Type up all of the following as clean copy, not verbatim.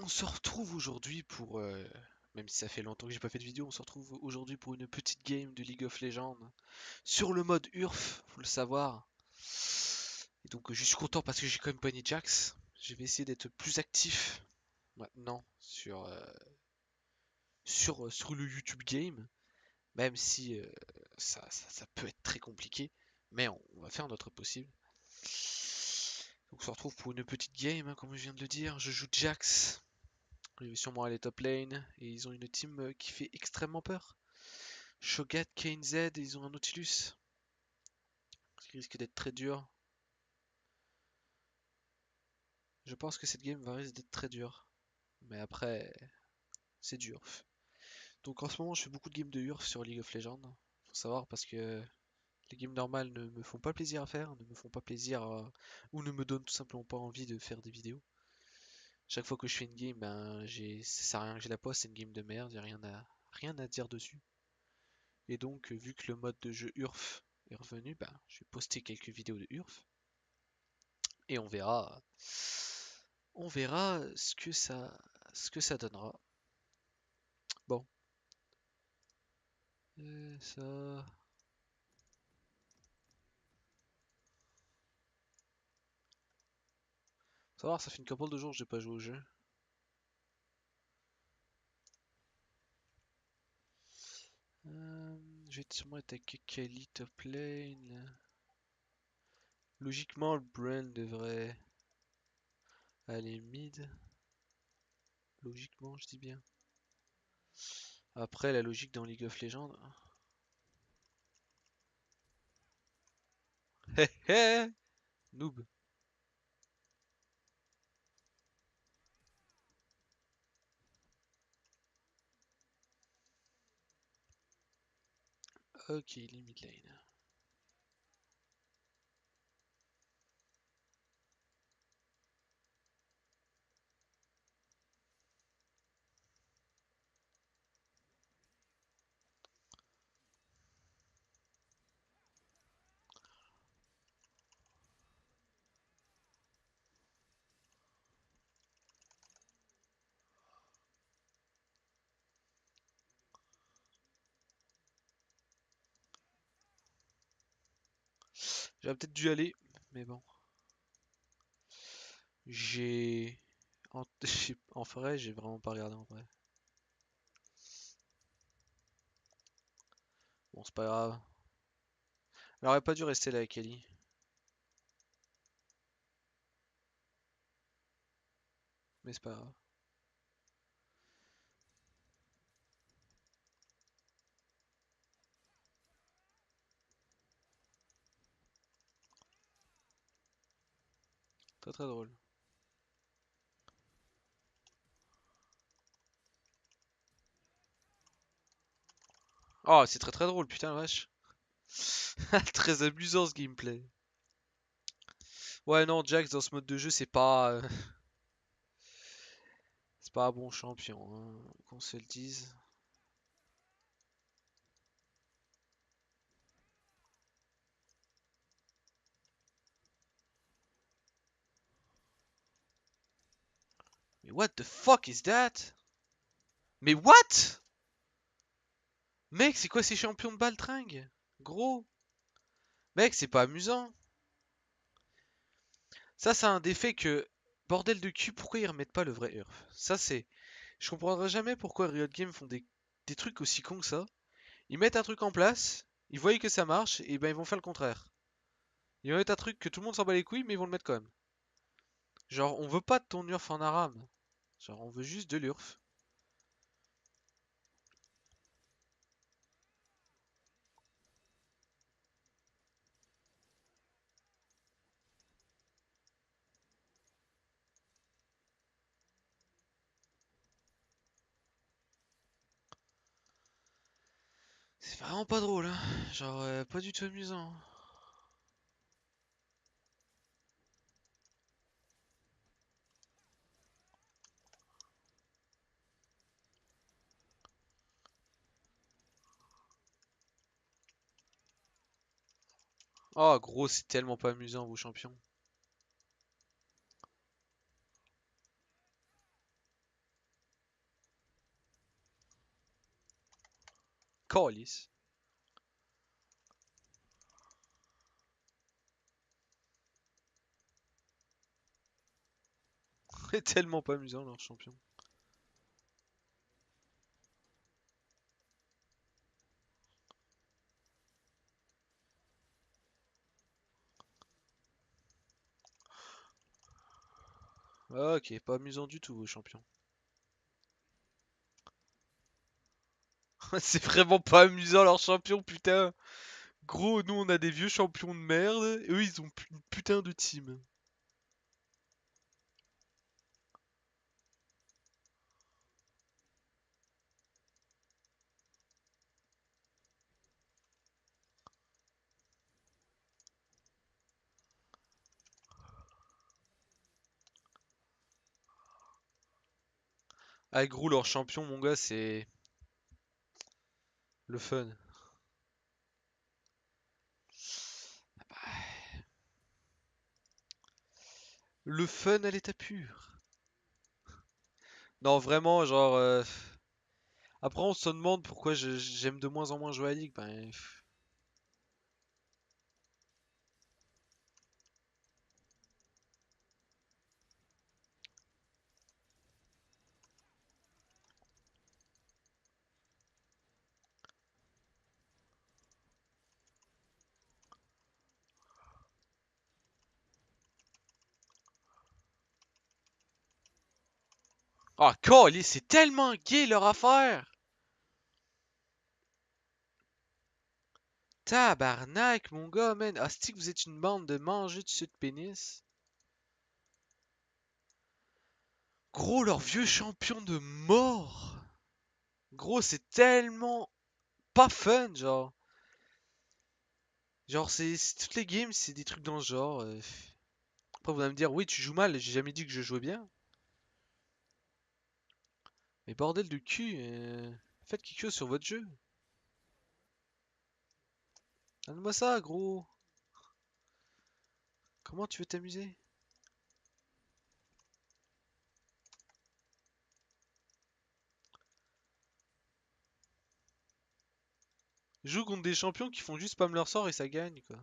On se retrouve aujourd'hui pour, même si ça fait longtemps que j'ai pas fait de vidéo, on se retrouve aujourd'hui pour une petite game de League of Legends sur le mode URF, faut le savoir. Et donc je suis content parce que j'ai quand même pogné Jax. Je vais essayer d'être plus actif maintenant sur le YouTube game, même si ça peut être très compliqué, mais on va faire notre possible. Donc on se retrouve pour une petite game, hein, comme je viens de le dire. Je joue Jax. Il va sûrement aller top lane. Et ils ont une team qui fait extrêmement peur. Shogat, Kane Z, et ils ont un Nautilus. Ce qui risque d'être très dur. Je pense que cette game va risque d'être très dure. Mais après, c'est dur. Donc en ce moment, je fais beaucoup de games de URF sur League of Legends. Faut savoir parce que les games normales ne me font pas plaisir à faire, ne me font pas plaisir ou ne me donnent tout simplement pas envie de faire des vidéos. Chaque fois que je fais une game, ben, ça sert à rien que je la poste, c'est une game de merde, y a rien à dire dessus. Et donc, vu que le mode de jeu URF est revenu, ben, je vais poster quelques vidéos de URF et on verra ce que ça donnera. Bon, ça, savoir, ça fait une couple de jours que j'ai pas joué au jeu. Je vais sûrement attaquer Kali top lane. Logiquement, le Brand devrait aller mid. Logiquement, je dis bien. Après, la logique dans League of Legends. Hé hé, noob. Ok, il est mid lane. J'aurais peut-être dû aller, mais bon. J'ai. En, en vrai, j'ai vraiment pas regardé en vrai. Bon, c'est pas grave. Elle aurait pas dû rester là avec Ellie. Mais c'est pas grave. Très très drôle. Oh, c'est très très drôle, putain la vache. Très amusant ce gameplay. Ouais, non, Jax dans ce mode de jeu, c'est pas un bon champion, hein, qu'on se le dise. Mais what the fuck is that? Mais what? Mec, c'est quoi ces champions de baltringue? Gros. Mec, c'est pas amusant. Ça, c'est un défait que. Bordel de cul, pourquoi ils remettent pas le vrai URF? Ça, c'est. Je comprendrai jamais pourquoi Riot Games font des trucs aussi cons que ça. Ils mettent un truc en place, ils voient que ça marche, et ben ils vont faire le contraire. Ils vont mettre un truc que tout le monde s'en bat les couilles, mais ils vont le mettre quand même. Genre, on veut pas de ton URF en ARAM. Genre, on veut juste de l'URF. C'est vraiment pas drôle, hein. Genre, pas du tout amusant. Oh, gros, c'est tellement pas amusant, vous champions. Calice. C'est tellement pas amusant leur champion. Ah, ok, pas amusant du tout, vos champions. C'est vraiment pas amusant leur champion, putain. Gros, nous on a des vieux champions de merde, et eux ils ont une putain de team. Ah gros, leur champion, mon gars, c'est le fun. Le fun à l'état pur. Non, vraiment, genre... Après, on se demande pourquoi j'aime de moins en moins jouer à League. Ben, ah, calé, c'est tellement gay leur affaire! Tabarnak, mon gars, man. Ah, c'est que vous êtes une bande de mangeux de de pénis. Gros, leur vieux champion de mort. Gros, c'est tellement pas fun, genre. Genre, toutes les games, c'est des trucs dans ce genre. Après, vous allez me dire, oui, tu joues mal. J'ai jamais dit que je jouais bien. Mais bordel de cul, faites quelque chose sur votre jeu. Donne-moi ça, gros. Comment tu veux t'amuser? Joue contre des champions qui font juste spam leur sort et ça gagne, quoi.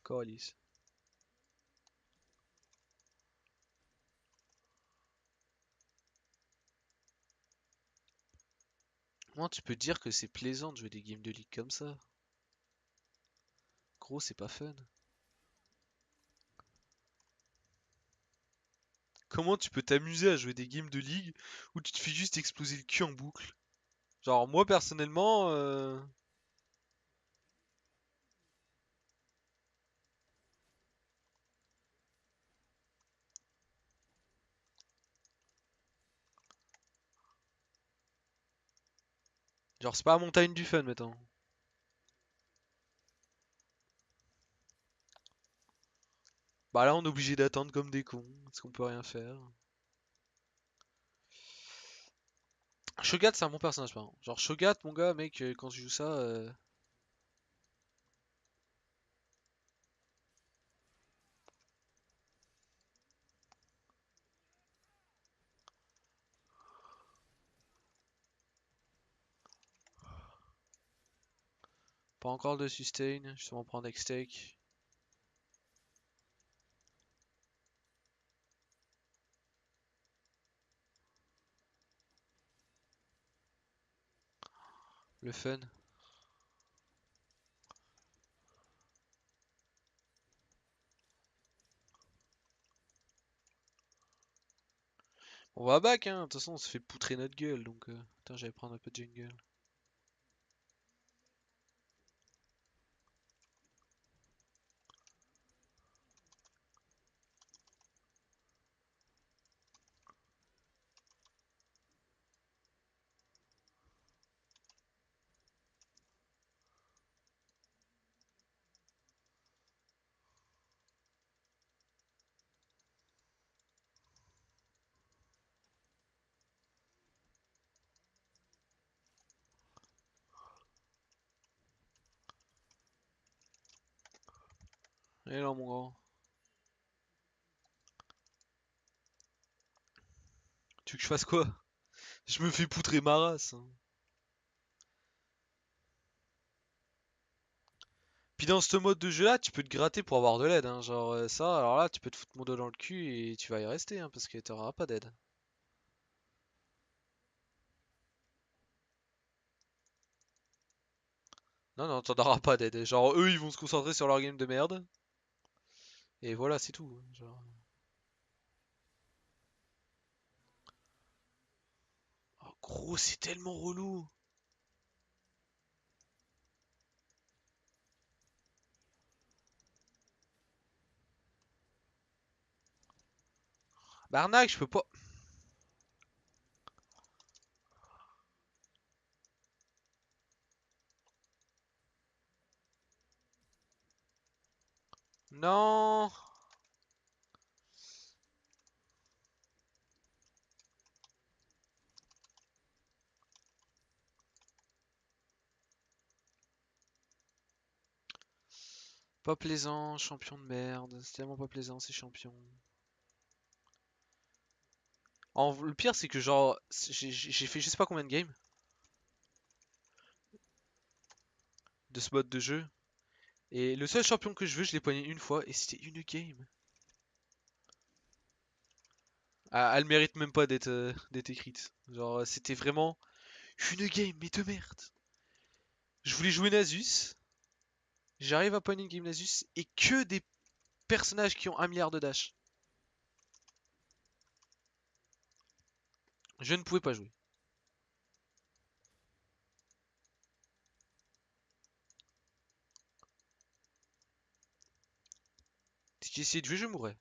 Calice. Comment tu peux dire que c'est plaisant de jouer des games de ligue comme ça? Gros, c'est pas fun. Comment tu peux t'amuser à jouer des games de ligue où tu te fais juste exploser le cul en boucle? Genre, moi personnellement, genre, c'est pas la montagne du fun maintenant. Bah là, on est obligé d'attendre comme des cons, parce qu'on peut rien faire. Shogat, c'est un bon personnage, par exemple. Genre, Shogat, mon gars, mec, quand tu joues ça, pas encore de sustain, justement prendre X-Take. Le fun. On va back, hein, de toute façon, on se fait poutrer notre gueule, donc... Attends, j'allais prendre un peu de jungle. Eh non, mon grand. Tu veux que je fasse quoi? Je me fais poutrer ma race, hein. Puis dans ce mode de jeu là, tu peux te gratter pour avoir de l'aide, hein. Genre ça, alors là, tu peux te foutre mon dos dans le cul et tu vas y rester, hein, parce que t'auras pas d'aide. Non, non, t'en auras pas d'aide. Genre eux, ils vont se concentrer sur leur game de merde. Et voilà, c'est tout, hein. Genre... Oh, gros, c'est tellement relou. Bah arnaque, je peux pas. Non. Pas plaisant, champion de merde. C'est tellement pas plaisant, ces champions. Le pire, c'est que genre, j'ai fait je sais pas combien de games de ce mode de jeu. Et le seul champion que je veux, je l'ai poigné une fois et c'était une game. Ah, elle mérite même pas d'être écrite. Genre, c'était vraiment une game, mais de merde. Je voulais jouer Nasus, j'arrive à poigner une game Nasus et que des personnages qui ont 1 milliard de dash. Je ne pouvais pas jouer. Si j'essayais de jouer, je mourrais.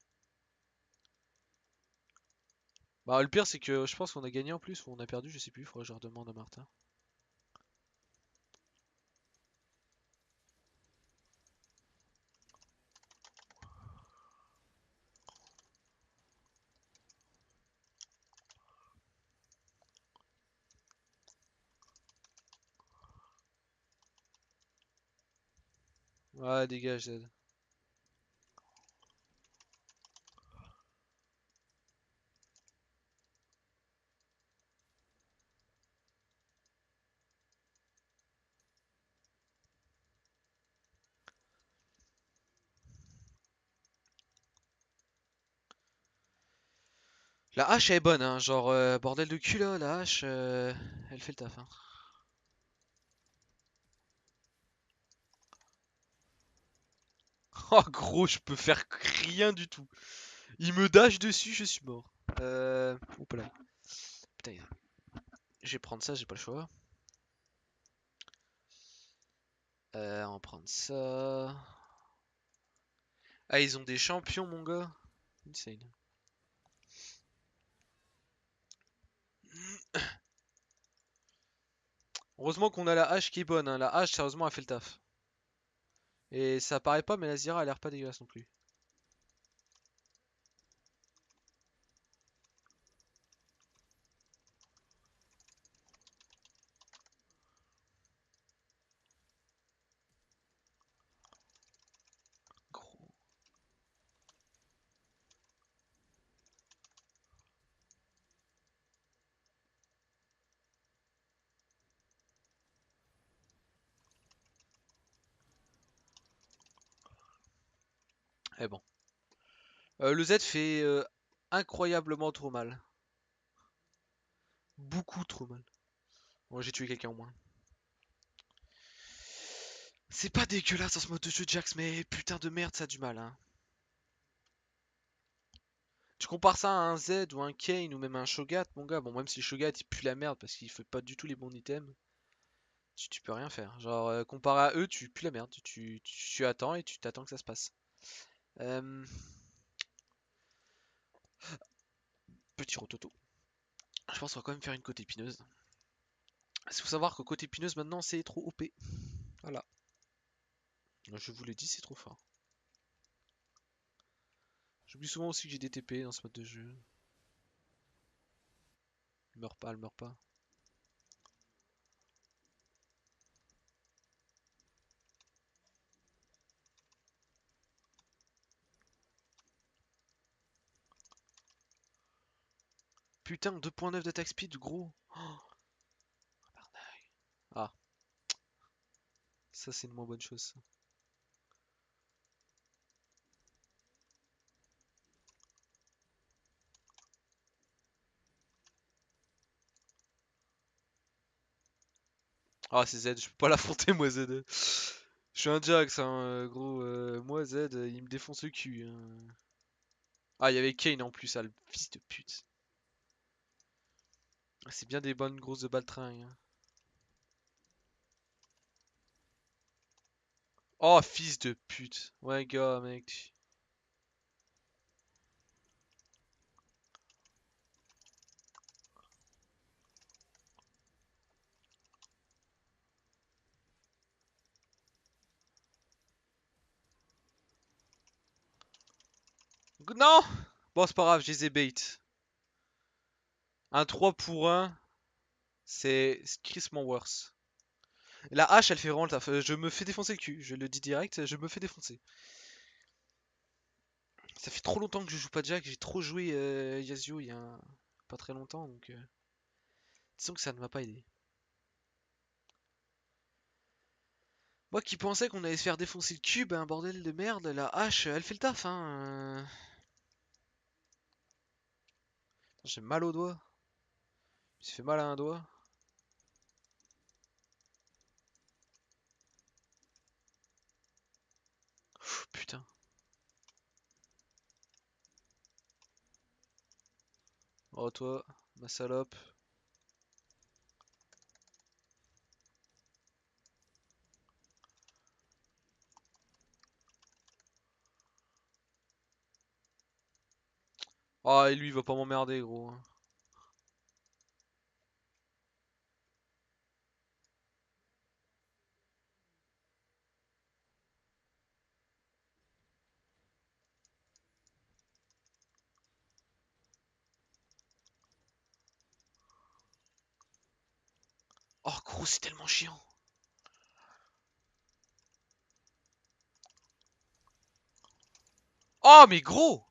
Bah, le pire, c'est que je pense qu'on a gagné en plus ou on a perdu, je sais plus. Faudrait que je redemande à Martin. Ouais, dégage, Z. La hache elle est bonne, hein. Genre, bordel de cul là, la hache, elle fait le taf, hein. Oh, gros, je peux faire rien du tout. Il me dash dessus, je suis mort. Oups là. Putain, je vais prendre ça, j'ai pas le choix. On va prendre ça. Ah, ils ont des champions, mon gars. Insane. Heureusement qu'on a la hache qui est bonne, hein. La hache, sérieusement, elle fait le taf. Et ça paraît pas, mais la Zira a l'air pas dégueulasse non plus. Gros. Eh bon. Le Z fait incroyablement trop mal. Beaucoup trop mal. Bon, j'ai tué quelqu'un au moins. C'est pas dégueulasse dans ce mode de jeu, Jax, mais putain de merde, ça a du mal, hein. Tu compares ça à un Z ou un Kane ou même un Shogat, mon gars. Bon, même si le Shogat il pue la merde parce qu'il fait pas du tout les bons items, tu peux rien faire. Genre, comparé à eux, tu pues la merde. Tu attends et tu t'attends que ça se passe. Euh, Petit rototo. Je pense qu'on va quand même faire une côte épineuse. Il faut savoir que côte épineuse maintenant c'est trop OP. Voilà. Je vous l'ai dit, c'est trop fort. J'oublie souvent aussi que j'ai des TP dans ce mode de jeu. Elle meurt pas, elle meurt pas. Putain, 2.9 d'attaque speed, gros. Oh, ah, ça c'est une moins bonne chose. Ça. Ah, c'est Z, je peux pas l'affronter moi Z. Je suis un Jax, hein, gros. Moi Z, il me défonce le cul. Hein. Ah, il y avait Kane en plus, ah, le fils de pute. Ah, c'est bien des bonnes grosses de baltringue. Hein. Oh, fils de pute. Ouais, gars, mec. Non! Bon, c'est pas grave, je les ai bait. Un 3 pour 1, c'est crissement worse. La hache, elle fait vraiment le taf. Je me fais défoncer le cul, je le dis direct, je me fais défoncer. Ça fait trop longtemps que je joue pas Jack, j'ai trop joué Yasuo il y a pas très longtemps, donc disons que ça ne m'a pas aidé. Moi qui pensais qu'on allait se faire défoncer le cul, ben bordel de merde, la hache, elle fait le taf, hein. J'ai mal au doigt. J'ai fait mal à un doigt. Putain. Oh toi, ma salope. Oh et lui il va pas m'emmerder gros. Hein. Oh gros c'est tellement chiant. Oh mais gros.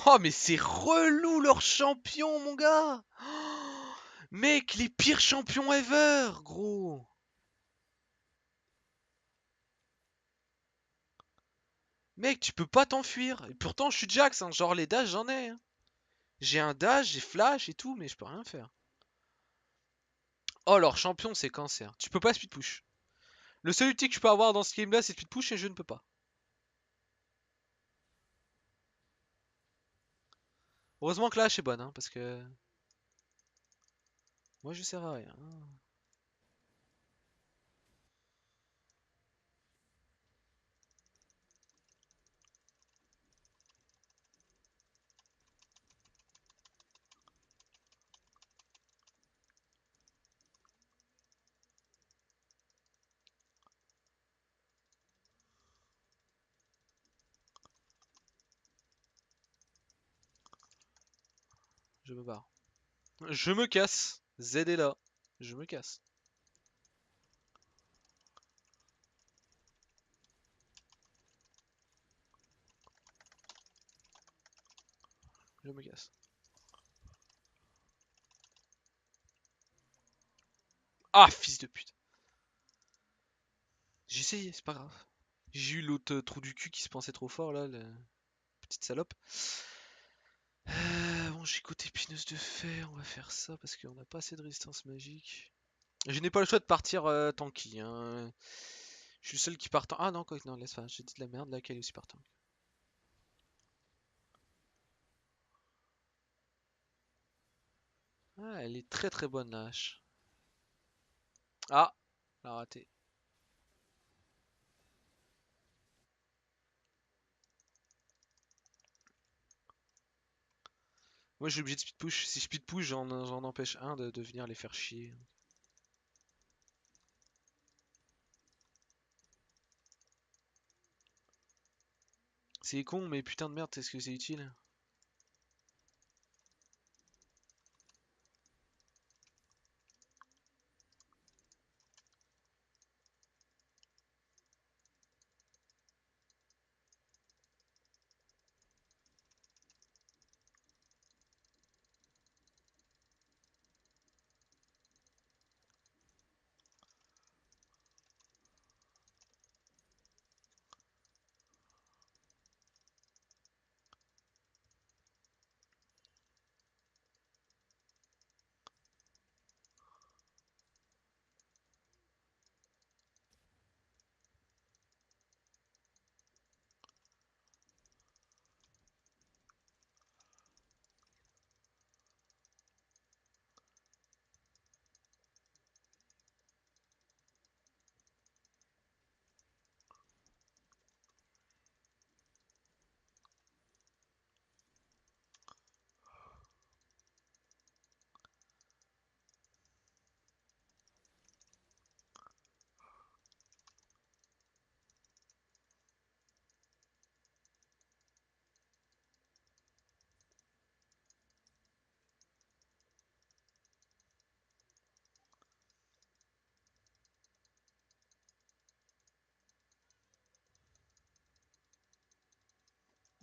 Oh mais c'est relou leur champion mon gars. Oh, mec les pires champions ever gros. Mec tu peux pas t'enfuir. Et pourtant je suis Jax hein, genre les dash j'en ai. Hein. J'ai un dash, j'ai flash et tout mais je peux rien faire. Oh leur champion c'est cancer. Tu peux pas speed push. Le seul ulti que je peux avoir dans ce game là c'est speed push et je ne peux pas. Heureusement que la hache est bonne hein, parce que moi je sers à rien. Je me barre. Je me casse. Z est là. Je me casse. Je me casse. Ah, fils de pute. J'ai essayé, c'est pas grave. J'ai eu l'autre trou du cul qui se pensait trop fort là, la petite salope. Bon, j'ai côté épineuse de fer, on va faire ça parce qu'on n'a pas assez de résistance magique. Je n'ai pas le choix de partir tanky. Hein. Je suis le seul qui part tank. Ah non, quoi, non, laisse pas, j'ai dit de la merde, là, qu'elle est aussi part tank. Ah, elle est très très bonne la hache. Ah, elle a raté. Moi, je suis obligé de speed push. Si je speed push, j'en empêche un de venir les faire chier. C'est con, mais putain de merde, est-ce que c'est utile?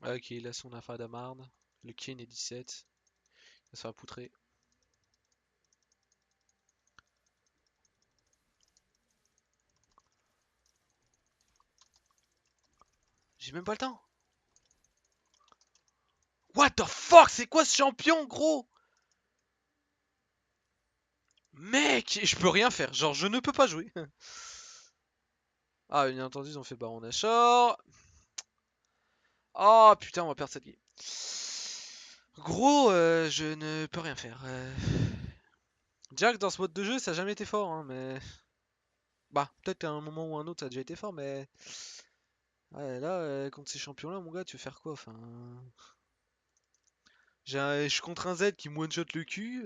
Ok, il a son affaire de marde. Le King est 17. Il va se faire poutrer. J'ai même pas le temps. What the fuck? C'est quoi ce champion, gros? Mec, je peux rien faire. Genre, je ne peux pas jouer. Ah, bien entendu, ils ont fait Baron Nashor. Oh putain, on va perdre cette game. Gros, je ne peux rien faire. Jack, dans ce mode de jeu, ça a jamais été fort, hein, mais... Bah, peut-être à un moment ou un autre, ça a déjà été fort, mais... Ouais, là, contre ces champions-là, mon gars, tu veux faire quoi? Enfin... Je suis contre un Z qui me one-shot le cul.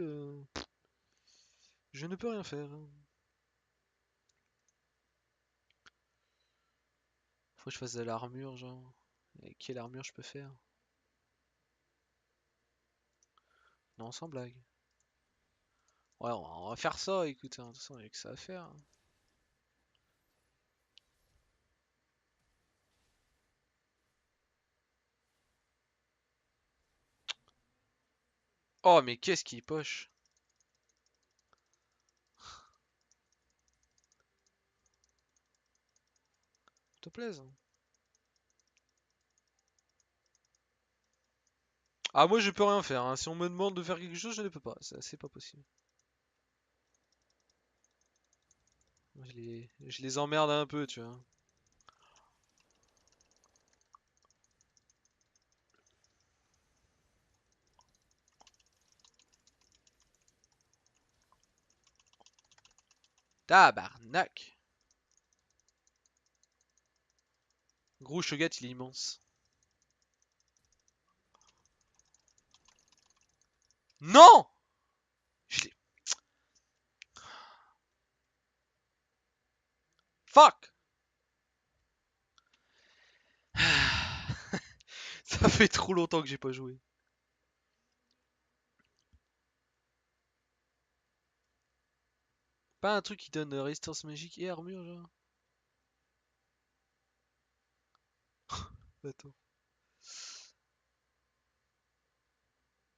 Je ne peux rien faire. Faut que je fasse de l'armure, genre. Et quelle armure je peux faire? Non, sans blague. Ouais, on va faire ça, écoute, hein, de toute façon, il y a que ça à faire. Oh, mais qu'est-ce qui est poche? S'il te plaise. Ah, moi, je peux rien faire, hein. Si on me demande de faire quelque chose, je ne peux pas. C'est pas possible. Je les emmerde un peu, tu vois. Tabarnak! Gros, Shogat, il est immense. Non! Je l'ai... Fuck! Ça fait trop longtemps que j'ai pas joué. Pas un truc qui donne résistance magique et armure, genre? Attends.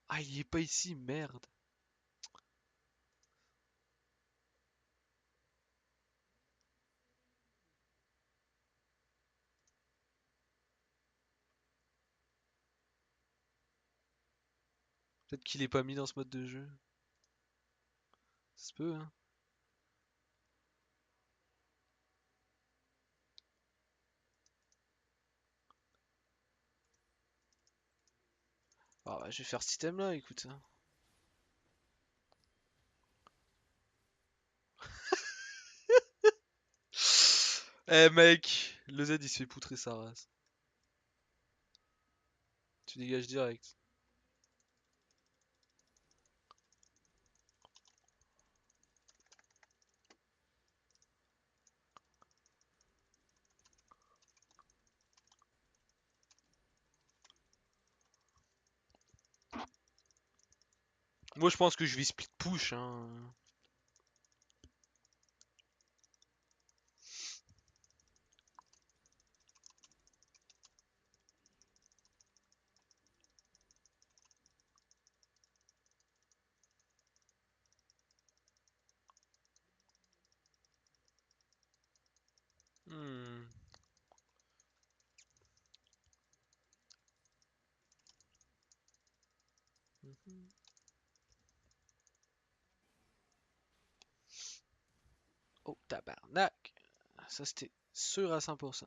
Ah, il est pas ici, merde. Peut-être qu'il est pas mis dans ce mode de jeu. Ça se peut, hein. Ah, bah, je vais faire ce item là, écoute, hein. Eh mec, le Z il se fait poutrer sa race. Tu dégages direct. Moi je pense que je vais split push, hein. Hmm. Mhm. Oh tabarnak. Ça c'était sûr à 100%.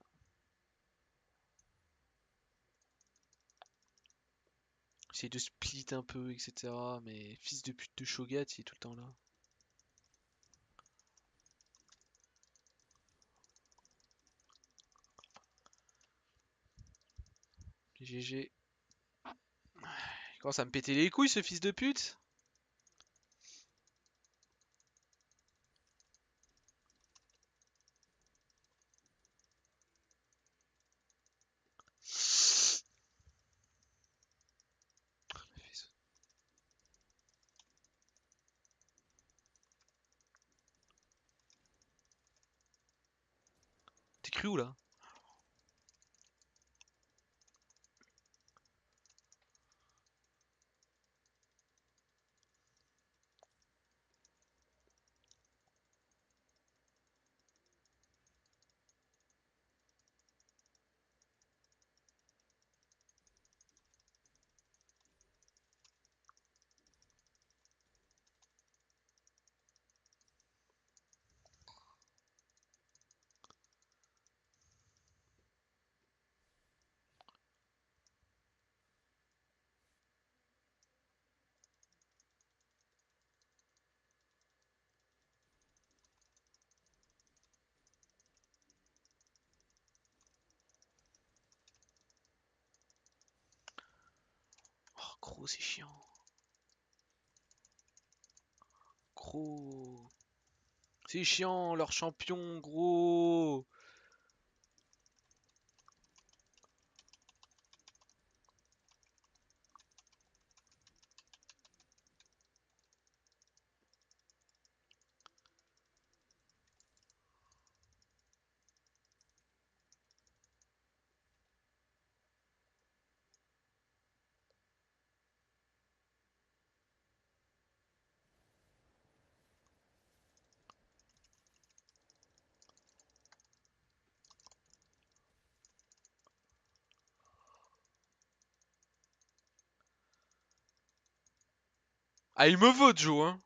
Essayer de split un peu, etc. Mais fils de pute de Shogat, il est tout le temps là. GG. Il commence à me péter les couilles ce fils de pute. T'es cru où là? gros, c'est chiant. Gros. C'est chiant, leur champion, gros. Ah, il me vote, Joe, hein.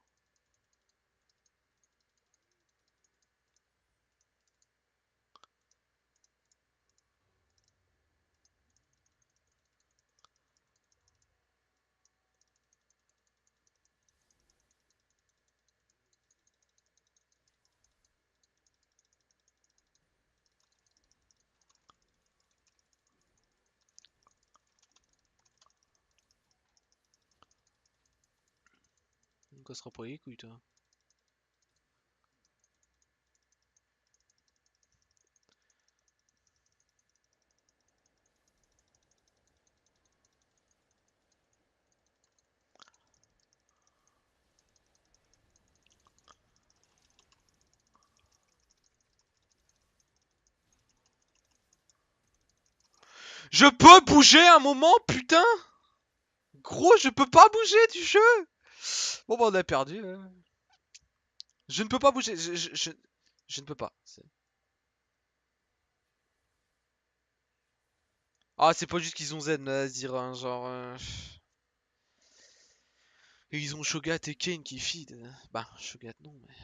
On cassera pas les couilles, toi. Je peux bouger un moment, putain. Gros, je peux pas bouger du jeu. Bon, bah, on a perdu. Je ne peux pas bouger. Je ne peux pas. Ah, c'est pas juste qu'ils ont Zen, à se dire, hein, genre. Et ils ont Shogat et Kane qui feed. Bah, Shogat non, mais.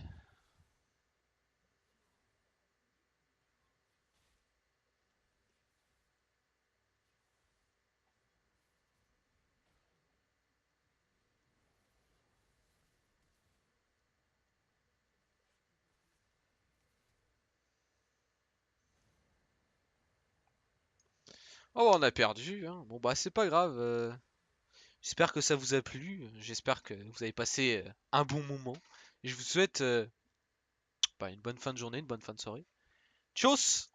Oh, on a perdu, hein. Bon, bah, c'est pas grave. J'espère que ça vous a plu. J'espère que vous avez passé un bon moment. Et je vous souhaite bah, une bonne fin de journée, une bonne fin de soirée. Tchuss!